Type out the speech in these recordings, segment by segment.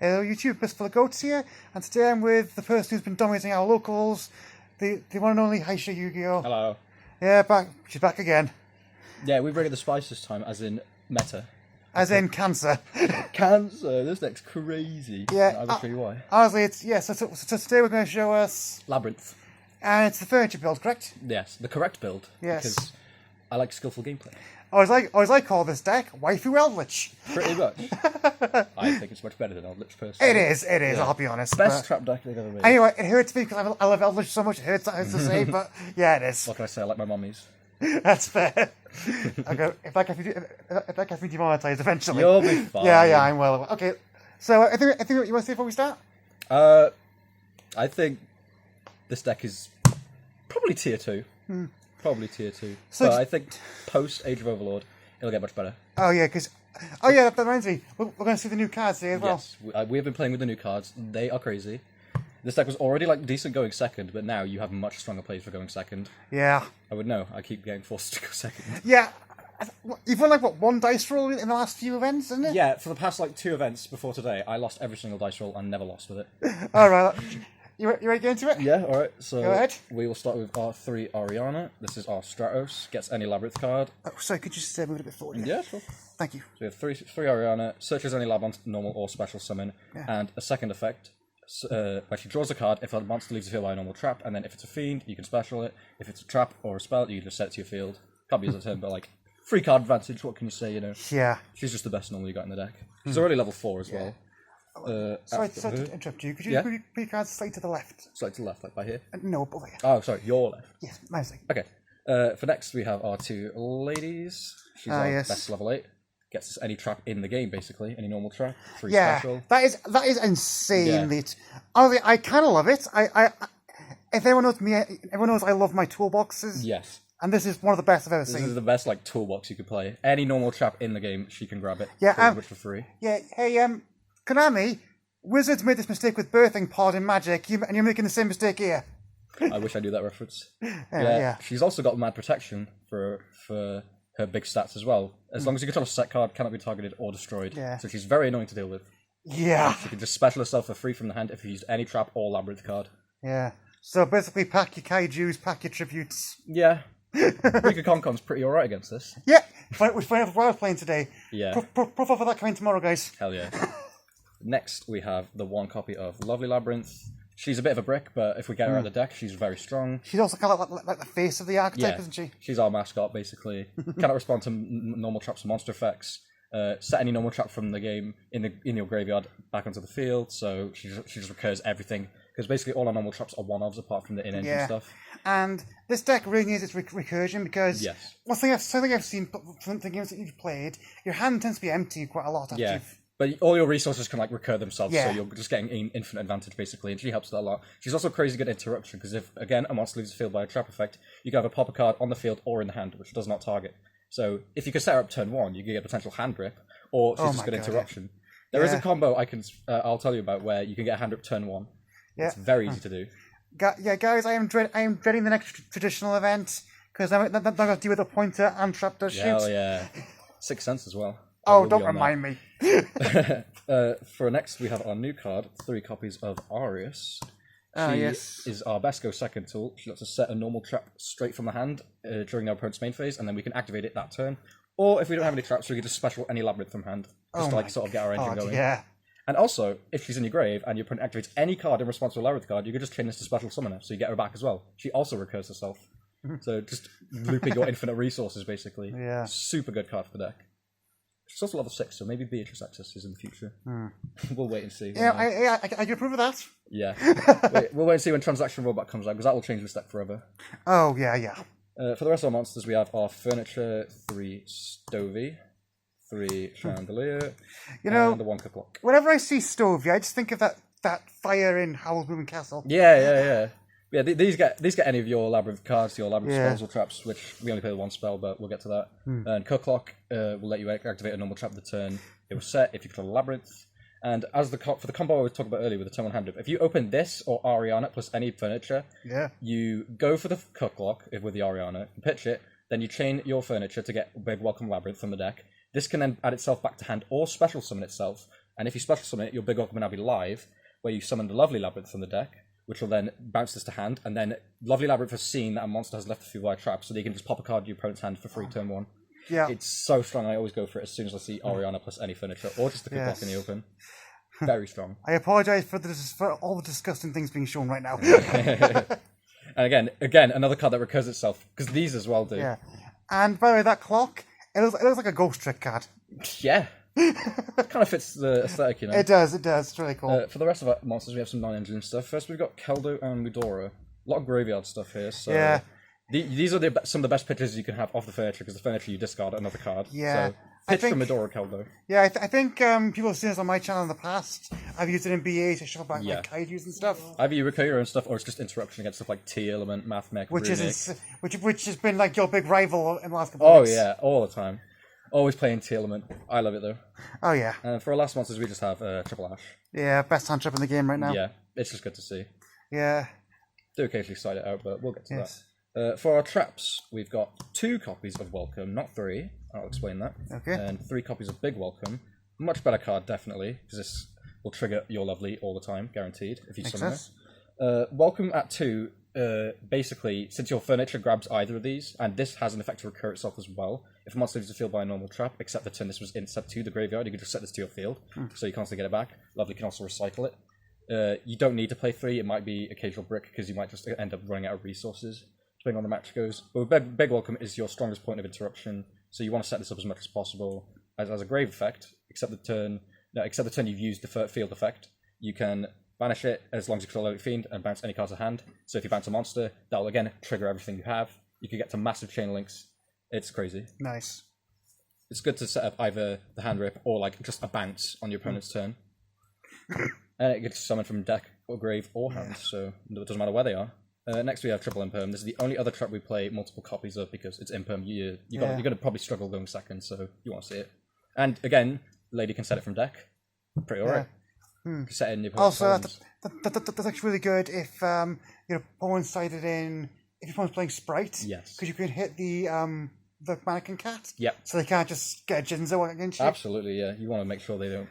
Hello YouTube, Best for the Goats here, and today I'm with the person who's been dominating our locals, the one and only HaishaYgo. Hello. Yeah, she's back again. Yeah, we've rated the spice this time, as in meta. As in cancer. Cancer, this deck's crazy. Yeah. I'll show you why. Honestly, so today we're going to show us... Labyrinth. And it's the furniture build, correct? Yes, the correct build. Yes. Because I like skillful gameplay. Or as I call this deck, Waifu Eldritch. Pretty much. I think it's much better than Eldritch personally. It is, Yeah. I'll be honest. Best trap deck they've ever made. Anyway, it hurts me because I love Eldritch so much, it hurts to say, but yeah, it is. What can I say? I like my mummies. That's fair. Okay, if that gets me demonetized eventually. You'll be fine. Yeah, I'm well aware. Okay, so I think you want to say before we start? I think this deck is probably tier 2. Probably tier 2. So I think post Age of Overlord, it'll get much better. Oh yeah, that reminds me. We're going to see the new cards today as well. Yes, we have been playing with the new cards. They are crazy. This deck was already like decent going second, but now you have much stronger plays for going second. Yeah. I would know. I keep getting forced to go second. Yeah. You've won like one dice roll in the last few events, isn't it? Yeah, for the past 2 events before today, I lost every single dice roll and never lost with it. All right. You ready to get into it? Yeah, all right. So go ahead. We will start with our 3 Ariana. This is our Stratos. Gets any Labyrinth card. Oh, sorry, could you just move it a bit forward? Yeah, sure. Thank you. So we have three Ariana. Searches any lab on normal or special summon, and a second effect. When she draws a card, if a monster leaves the field by a normal trap, and then if it's a fiend, you can special it. If it's a trap or a spell, you can just set it to your field. Can't be as a turn, but free card advantage. What can you say? Yeah. She's just the best normally you got in the deck. She's already level 4 as well. Sorry to interrupt you. Could you move your cards slightly to the left? Slightly to the left, like by here? No, over here. Oh, sorry, your left. Yes, my side. Okay. For next, we have our 2 ladies. She's our best level 8. Gets us any trap in the game, basically. Any normal trap. 3 special. That is insane. Yeah. Honestly, I kind of love it. If everyone knows me, everyone knows I love my toolboxes. Yes. And this is one of the best I've ever seen. This is the best toolbox you could play. Any normal trap in the game, she can grab it. Yeah, pretty much for free. Yeah. Hey, Konami, Wizards made this mistake with birthing pod in Magic, and you're making the same mistake here. I wish I knew that reference. Yeah. She's also got mad protection for her big stats as well. As long as you control a set card, cannot be targeted or destroyed. Yeah. So she's very annoying to deal with. Yeah. She can just special herself for free from the hand if you use any trap or labyrinth card. Yeah. So basically, pack your kaijus, pack your tributes. Yeah. Rika Concon's pretty alright against this. Yeah. We find out what I was playing today. Yeah. Profile for that coming tomorrow, guys. Hell yeah. Next, we have the 1 copy of Lovely Labyrinth. She's a bit of a brick, but if we get her out of the deck, she's very strong. She's also kind of like the face of the archetype, isn't she? She's our mascot, basically. Cannot respond to normal traps and monster effects. Set any normal trap from the game in your graveyard back onto the field, so she just recurs everything. Because basically all our normal traps are one-offs apart from the in-engine stuff. And this deck really needs its recursion because something I've seen from the games that you've played, your hand tends to be empty quite a lot after you've... But all your resources can recur themselves, so you're just getting infinite advantage basically, and she helps that a lot. She's also crazy good at interruption, because if, again, a monster leaves the field by a trap effect, you can have a pop a card on the field or in the hand, which does not target. So if you can set her up turn 1, you can get potential hand rip, or she's just good interruption. There is a combo I'll tell you about where you can get a hand rip turn 1. Yeah. It's very easy to do. Yeah, guys, I am dreading the next traditional event, because I'm not going to deal with a pointer and trap does shoot. Hell yeah. 6 cents as well. Oh, don't remind me. For next, we have our new card, 3 copies of Arius. She is our best go second tool. She lets us set a normal trap straight from the hand during our opponent's main phase, and then we can activate it that turn. Or if we don't have any traps, we can just special any labyrinth from hand, just to sort of get our engine going. Yeah. And also, if she's in your grave and your opponent activates any card in response to a labyrinth card, you can just chain this to special summon her, so you get her back as well. She also recurs herself. So just looping your infinite resources, basically. Yeah. Super good card for the deck. She's also level 6, so maybe Beatrice accesses in the future. We'll wait and see. Yeah, I can approve of that. Yeah. We'll wait and see when Transaction Rollback comes out, because that will change this deck forever. Oh, yeah. For the rest of our monsters, we have our Furniture, 3 Stovey, 3 Chandelier, and the 1 Cooklock. Whenever I see Stovey, I just think of that fire in Howl's Moving Castle. Yeah, these get any of your Labyrinth cards, your Labyrinth spells or traps, which we only play the 1 spell, but we'll get to that. And Cooklock will let you activate a normal trap the turn it was set if you control a Labyrinth. And as for the combo I was talking about earlier with the turn 1 hand rip, if you open this or Ariana plus any furniture, you go for the Cooklock with the Ariana, pitch it, then you chain your furniture to get Big Welcome Labyrinth from the deck. This can then add itself back to hand or special summon itself, And if you special summon it, your big welcome will now be live, where you summon the Lovely Labyrinth from the deck, which will then bounce this to hand, and then Lovely Labyrinth has seen that a monster has left a few wire traps, so they can just pop a card to your opponent's hand for free turn 1. Yeah. It's so strong, I always go for it as soon as I see Oriana plus any furniture, or just the quick block in the open. Very strong. I apologise for all the disgusting things being shown right now. And again, another card that recurs itself, because these as well do. Yeah. And by the way, that clock, it looks like a ghost trick card. Yeah. It kind of fits the aesthetic, you know. It does. It's really cool. For the rest of our monsters, we have some 9-engine stuff. First, we've got Keldo and Mudora. A lot of graveyard stuff here. So yeah. These are some of the best pitches you can have off the furniture, because the furniture you discard another card. Yeah. So, pitch from Mudora, Keldo. Yeah, I think people have seen this on my channel in the past. I've used it in BA to show back like kaijus and stuff. Either you recur your own stuff, or it's just interruption against stuff like T-Element, Math Mech, which has been like your big rival in the last couple of weeks. Oh yeah, all the time. Always playing T-Element. I love it though. Oh yeah. And for our last monsters, we just have Triple Ash. Yeah, best hand trip in the game right now. Yeah, it's just good to see. Yeah. Do occasionally side it out, but we'll get to that. For our traps, we've got 2 copies of Welcome, not 3. I'll explain that. Okay. And 3 copies of Big Welcome. Much better card, definitely, because this will trigger your Lovely all the time, guaranteed, if you summon it. Welcome at 2, basically, since your furniture grabs either of these, and this has an effect to recur itself as well, if a monster leaves the field by a normal trap, except the turn this was inset to the graveyard, you can just set this to your field, so you constantly get it back. Lovely can also recycle it. You don't need to play 3, it might be occasional brick, because you might just end up running out of resources, depending on the match goes. But Big Welcome is your strongest point of interruption, so you want to set this up as much as possible as a grave effect, except the turn you've used the field effect. You can banish it as long as you control a fiend and bounce any card to hand. So if you bounce a monster, that'll again trigger everything you have. You can get to massive chain links. It's crazy. Nice. It's good to set up either the hand rip or like just a bounce on your opponent's turn. And it gets summoned from deck or grave or hand, so it doesn't matter where they are. Next we have Triple Imperm. This is the only other trap we play multiple copies of because it's Imperm. You're going to probably struggle going second, so you want to see it. And again, Lady can set it from deck. Pretty alright. Set it in your also, that's actually really good if your opponent's sided in. If your opponent's playing Sprite, yes, because you can hit the mannequin cat. Yep. So they can't just get a Jinzo against you. Absolutely, yeah. You want to make sure they don't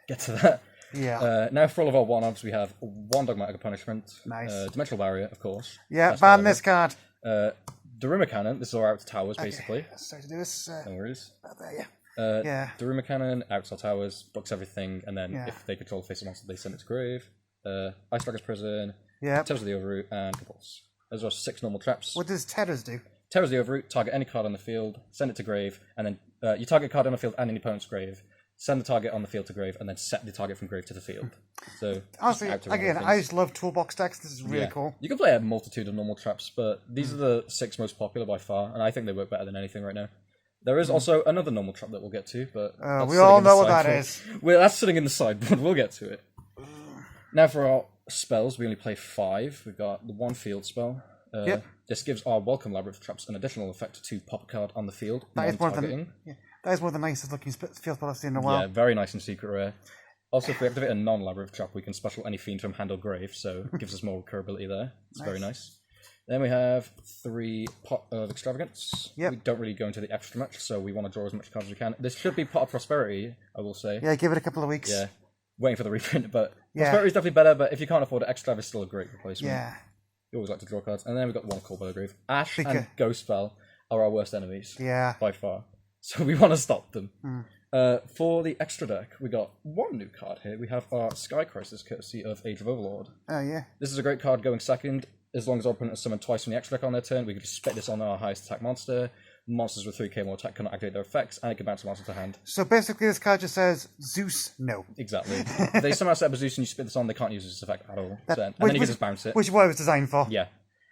get to that. Yeah. Now for all of our one-offs, we have 1 Dogmatic Punishment. Nice. Dimensional Barrier, of course. Yeah, ban this card. Daruma Cannon. This is our out to towers, basically. Sorry to do this. No worries. Yeah. Daruma Cannon, outside towers, blocks everything, and then if they control the face of monster, they send it to grave. Ice Striker's Prison, Terrors of the Overroot, and Compulse. Those are 6 normal traps. What does Terrors do? Terrors of the Overroot, target any card on the field, send it to grave, and then you target a card on the field and any opponent's grave. Send the target on the field to grave, and then set the target from grave to the field. So honestly, again, I just love Toolbox decks. This is really cool. You can play a multitude of normal traps, but these are the 6 most popular by far, and I think they work better than anything right now. There is also another normal trap that we'll get to, but we all know what that is. Well, that's sitting in the sideboard. We'll get to it. Now for our spells, we only play 5. We've got the 1 field spell. This gives our Welcome Labyrinth traps an additional effect to pop a card on the field. That is one of the nicest looking field spells I've seen in a while. Yeah, very nice and secret rare. Also, if we activate a non-Labyrinth trap, we can special any fiend from hand or grave, so it gives us more recurability there. It's very nice. Then we have 3 Pot of Extravagance. We don't really go into the extra much, so we want to draw as much cards as we can. This should be Pot of Prosperity, I will say. Yeah, give it a couple of weeks. Yeah, waiting for the reprint, but Prosperity is definitely better, but if you can't afford it, Extrav is still a great replacement. Yeah. You always like to draw cards. And then we've got 1 Cold Grave. Ash and Ghost Spell are our worst enemies. Yeah. By far. So we want to stop them. For the extra deck, we got 1 new card here. We have our Sky Crisis, courtesy of Age of Overlord. Oh, yeah. This is a great card going second. As long as our opponent has summoned twice from the extra deck on their turn, we can just spit this on our highest attack monster. Monsters with 3k more attack cannot activate their effects, and it can bounce a monster to hand. So basically this card just says, Zeus, no. Exactly. If they somehow set up a Zeus and you spit this on, they can't use this effect at all. And then you can just bounce it. Which is what it was designed for. Yeah.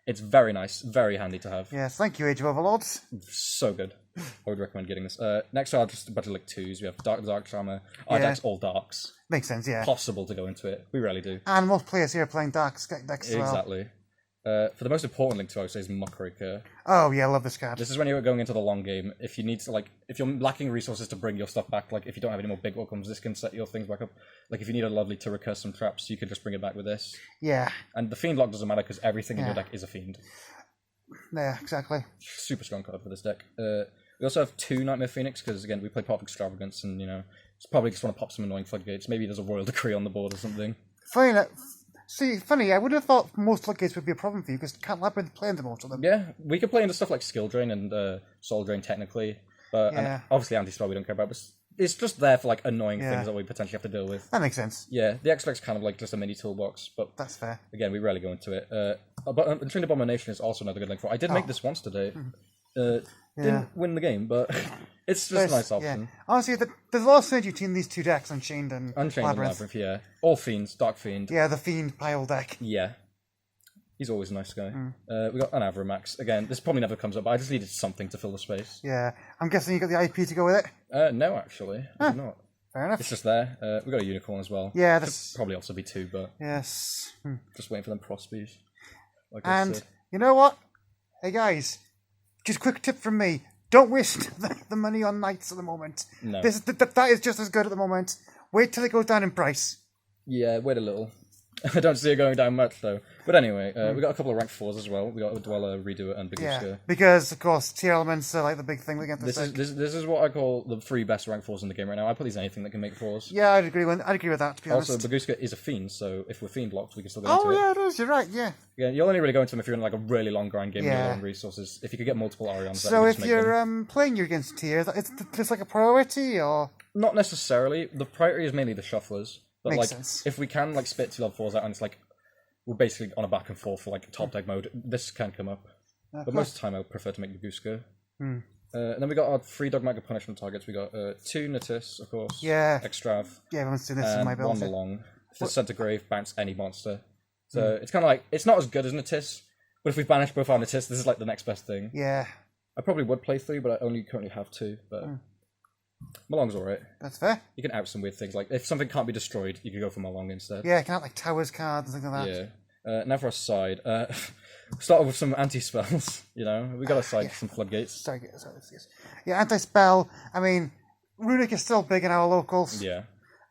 It's very nice, very handy to have. Yes, thank you, Age of Overlords. So good. I would recommend getting this. Next are just a bunch of like 2s. We have Dark Charmer. Our deck's all darks. Makes sense, yeah. Possible to go into it. We rarely do. And most players here are playing darks decks as well. Exactly. For the most important link to, I would say, is Muckraker. Oh yeah, I love this card. This is when you're going into the long game. If you need to, if you're lacking resources to bring your stuff back, if you don't have any more big welcomes, this can set your things back up. If you need a Lovely to recur some traps, you can just bring it back with this. Yeah. And the Fiend lock doesn't matter because everything in your deck is a Fiend. Yeah, exactly. Super strong card for this deck. We also have 2 Nightmare Phoenix because, again, we play Pot of Extravagance and, It's probably just want to pop some annoying floodgates. Maybe there's a royal decree on the board or something. Funny, I would have thought most floodgates would be a problem for you, because can't Labyrinth play into most of them? Yeah, we could play into stuff like skill drain and soul drain technically, but and obviously anti-spell we don't care about, but it's just there for like annoying things that we potentially have to deal with. That makes sense. Yeah, the extract's kind of like just a mini toolbox, but that's fair. Again, we rarely go into it. But Entrained Abomination is also another good link for. I did make this once today. Didn't win the game, but it's just a nice option. Yeah. Honestly, there's a lot of synergy between these two decks, Unchained and Labyrinth. Yeah. All Fiends, Dark Fiend. Yeah, the Fiend pile deck. Yeah. He's always a nice guy. We got an Avramax. Again, this probably never comes up, but I just needed something to fill the space. Yeah. I'm guessing you got the IP to go with it? No, actually. I did not. Fair enough. It's just there. We got a Unicorn as well. Yeah, that's... Could probably also be 2, but... Yes. Just waiting for them Prospies. And, you know what? Hey guys, just a quick tip from me. Don't waste the money on Knights at the moment. No. That is just as good at the moment. Wait till it goes down in price. Yeah, wait a little. I don't see it going down much, though. But anyway, we got a couple of rank 4s as well. We got Dweller, Redo It, and Baguska. Yeah, because, of course, tier elements are like the big thing we get this is what I call the 3 best rank 4s in the game right now. I put these anything that can make 4s. Yeah, I'd agree with that, to be honest. Also, Baguska is a Fiend, so if we're Fiend locked, we can still go into it. Oh, yeah, it is. You're right, yeah. Yeah, you'll only really go into them if you're in like a really long grind game with a lot of resources. If you could get multiple Orions, so if you're playing you against tiers, it's just like a priority, or...? Not necessarily. The priority is mainly the shufflers. But Makes like, sense. if we can like spit 2 level 4s out and it's like, we're basically on a back and forth for like top deck mode, this can come up. But most of the time I would prefer to make Baguska. And then we got our 3 Dogmatic Punishment targets. We got 2 Natis, of course. Yeah. Extrav. Yeah, everyone's doing this in my build. 1 Malong. For Center Grave, bounce any monster. So it's kind of like, it's not as good as Natis, but if we banish both our Natis, this is like the next best thing. Yeah. I probably would play 3, but I only currently have 2. But Malong's alright. That's fair. You can out some weird things. Like, if something can't be destroyed, you can go for Malong instead. Yeah, you can have like Towers cards and things like that. Yeah. Now for our side. Start off with some anti-spells, you know. We got a side some floodgates. Sorry. Yeah, anti-spell. I mean, Runic is still big in our locals. Yeah.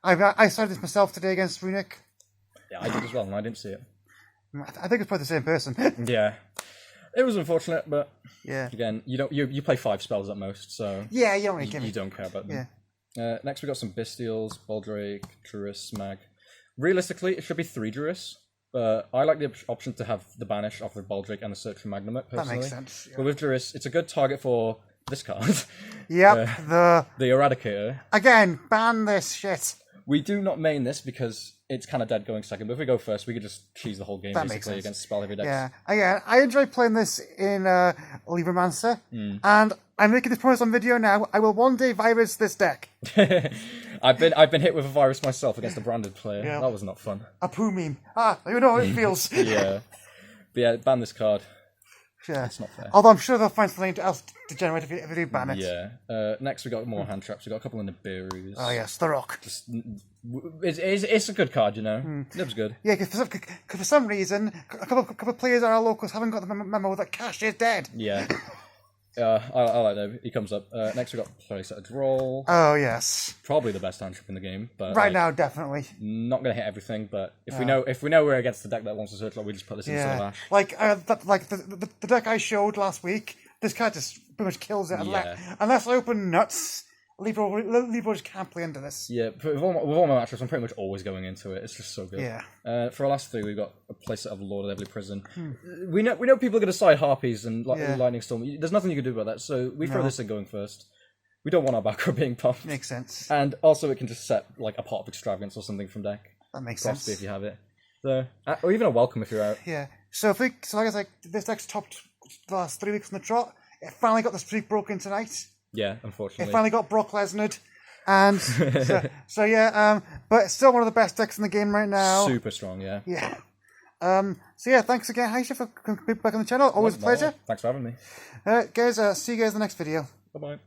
I started this myself today against Runic. Yeah, I did as well, and I didn't see it. I think it's probably the same person. Yeah. It was unfortunate, but yeah. Again, you play 5 spells at most, so yeah, you don't really care. You don't care about them. Yeah. Next we got some Bestials, Baldrake, Druris, Mag. Realistically, it should be 3 Druris, but I like the option to have the banish off of Baldrake and the Search for Magnumite, personally. That makes sense. Yeah. But with Druris, it's a good target for this card. Yep, the Eradicator. Again, ban this shit. We do not main this because it's kind of dead going second, but if we go first, we could just cheese the whole game basically against spell heavy decks. Yeah, again, I enjoy playing this in Libromancer, and I'm making this promise on video now. I will one day virus this deck. I've been hit with a virus myself against a branded player. Yeah. That was not fun. A poo meme. You know how it feels. Yeah. But yeah, ban this card. Yeah. It's not fair. Although I'm sure they'll find something else to generate if they do ban it. Yeah. Next we got more hand traps. We got a couple of Nibiru's. Oh yes, the Rock. It's a good card, you know. Nib's good. Yeah, because for some reason a couple of players at our locals haven't got the memo that Cash is dead. Yeah. I like that. He comes up. Next we got Playset of Droll. Oh yes. Probably the best hand trap in the game, but right now definitely. Not gonna hit everything, but if we know we're against the deck that wants to search, we just put this into the Ash. Like the deck I showed last week, this card just pretty much kills it. Unless I open nuts, Libro just can't play into this. Yeah, with all my matchups, I'm pretty much always going into it. It's just so good. Yeah. For our last 3, we've got a playset of Lord of Every Prison. We know people are going to side Harpies and Lightning Storm. There's nothing you can do about that, so we throw this in going first. We don't want our back row being pumped. Makes sense. And also it can just set like a Pot of Extravagance or something from deck. That makes Frosty sense. if you have it. So, or even a Welcome if you're out. Yeah. So like I said, this deck's topped the last 3 weeks on the trot. It finally got the streak broken tonight. Yeah, unfortunately. It finally got Brock Lesnar. And so yeah, but it's still one of the best decks in the game right now. Super strong, yeah. Yeah. So yeah, thanks again, Haisha, for coming back on the channel. Always a pleasure. Thanks for having me. Guys, see you guys in the next video. Bye-bye.